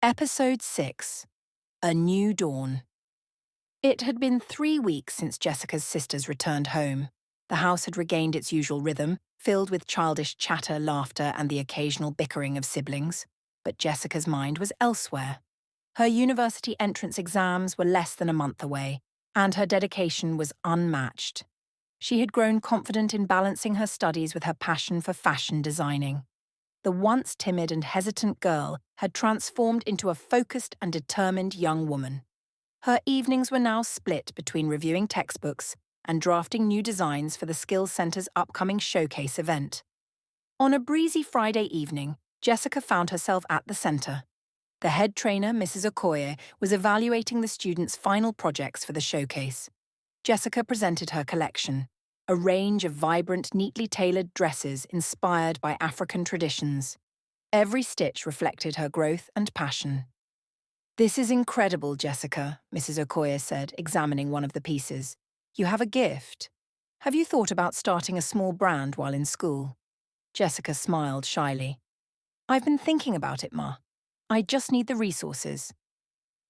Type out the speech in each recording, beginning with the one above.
Episode 6. A New Dawn. It had been 3 weeks since Jessica's sisters returned home. The house had regained its usual rhythm, filled with childish chatter, laughter, and the occasional bickering of siblings. But Jessica's mind was elsewhere. Her university entrance exams were less than a month away, and her dedication was unmatched. She had grown confident in balancing her studies with her passion for fashion designing. The once timid and hesitant girl had transformed into a focused and determined young woman. Her evenings were now split between reviewing textbooks and drafting new designs for the Skills Center's upcoming showcase event. On a breezy Friday evening, Jessica found herself at the center. The head trainer, Mrs. Okoye, was evaluating the students' final projects for the showcase. Jessica presented her collection, a range of vibrant, neatly tailored dresses inspired by African traditions. Every stitch reflected her growth and passion. "This is incredible, Jessica," Mrs. Okoye said, examining one of the pieces. "You have a gift. Have you thought about starting a small brand while in school?" Jessica smiled shyly. "I've been thinking about it, Ma. I just need the resources."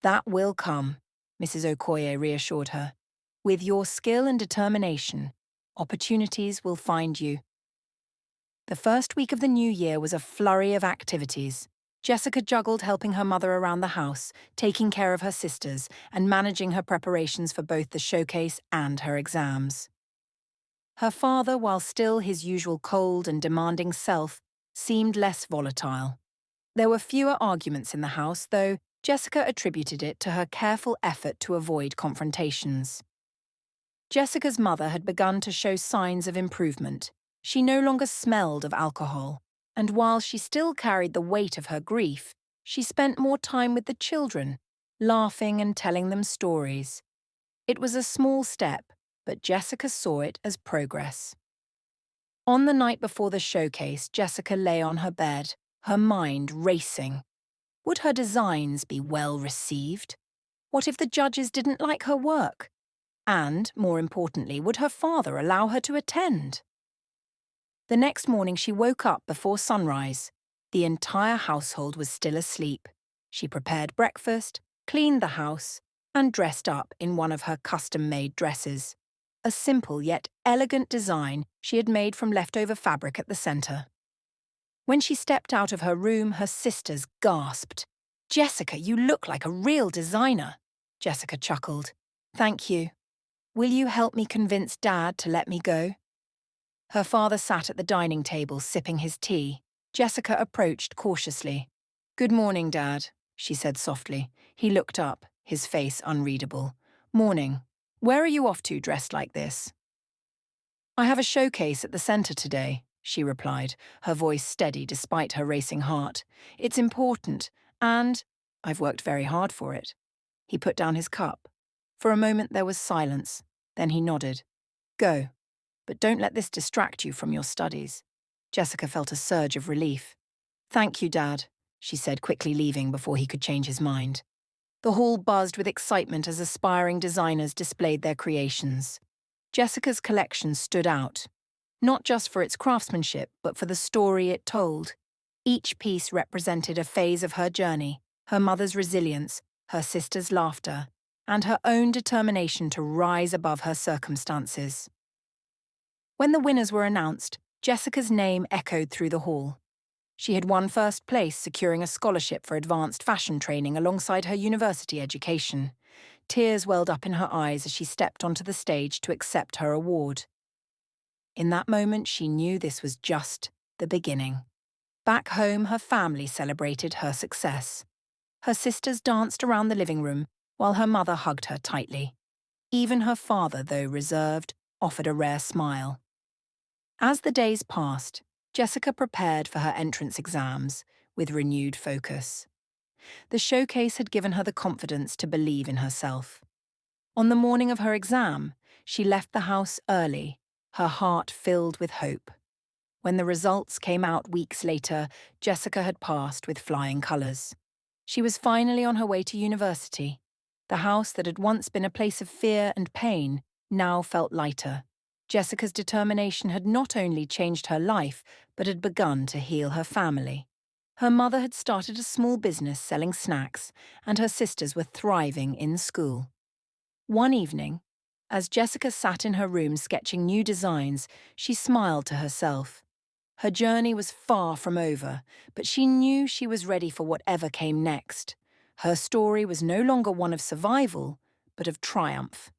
"That will come," Mrs. Okoye reassured her. "With your skill and determination, opportunities will find you." The first week of the new year was a flurry of activities. Jessica juggled helping her mother around the house, taking care of her sisters, and managing her preparations for both the showcase and her exams. Her father, while still his usual cold and demanding self, seemed less volatile. There were fewer arguments in the house, though Jessica attributed it to her careful effort to avoid confrontations. Jessica's mother had begun to show signs of improvement. She no longer smelled of alcohol, and while she still carried the weight of her grief, she spent more time with the children, laughing and telling them stories. It was a small step, but Jessica saw it as progress. On the night before the showcase, Jessica lay on her bed, her mind racing. Would her designs be well received? What if the judges didn't like her work? And, more importantly, would her father allow her to attend? The next morning she woke up before sunrise. The entire household was still asleep. She prepared breakfast, cleaned the house, and dressed up in one of her custom-made dresses. A simple yet elegant design she had made from leftover fabric at the center. When she stepped out of her room, her sisters gasped. "Jessica, you look like a real designer." Jessica chuckled. "Thank you. Will you help me convince Dad to let me go?" Her father sat at the dining table sipping his tea. Jessica approached cautiously. "Good morning, Dad," she said softly. He looked up, his face unreadable. "Morning. Where are you off to dressed like this?" "I have a showcase at the center today," she replied, her voice steady despite her racing heart. "It's important, and I've worked very hard for it." He put down his cup. For a moment there was silence. Then he nodded. "Go, but don't let this distract you from your studies." Jessica felt a surge of relief. "Thank you, Dad," she said, quickly leaving before he could change his mind. The hall buzzed with excitement as aspiring designers displayed their creations. Jessica's collection stood out, not just for its craftsmanship, but for the story it told. Each piece represented a phase of her journey, her mother's resilience, her sister's laughter, and her own determination to rise above her circumstances. When the winners were announced, Jessica's name echoed through the hall. She had won first place, securing a scholarship for advanced fashion training alongside her university education. Tears welled up in her eyes as she stepped onto the stage to accept her award. In that moment, she knew this was just the beginning. Back home, her family celebrated her success. Her sisters danced around the living room, while her mother hugged her tightly. Even her father, though reserved, offered a rare smile. As the days passed, Jessica prepared for her entrance exams with renewed focus. The showcase had given her the confidence to believe in herself. On the morning of her exam, she left the house early, her heart filled with hope. When the results came out weeks later, Jessica had passed with flying colours. She was finally on her way to university. The house that had once been a place of fear and pain now felt lighter. Jessica's determination had not only changed her life, but had begun to heal her family. Her mother had started a small business selling snacks, and her sisters were thriving in school. One evening, as Jessica sat in her room sketching new designs, she smiled to herself. Her journey was far from over, but she knew she was ready for whatever came next. Her story was no longer one of survival, but of triumph.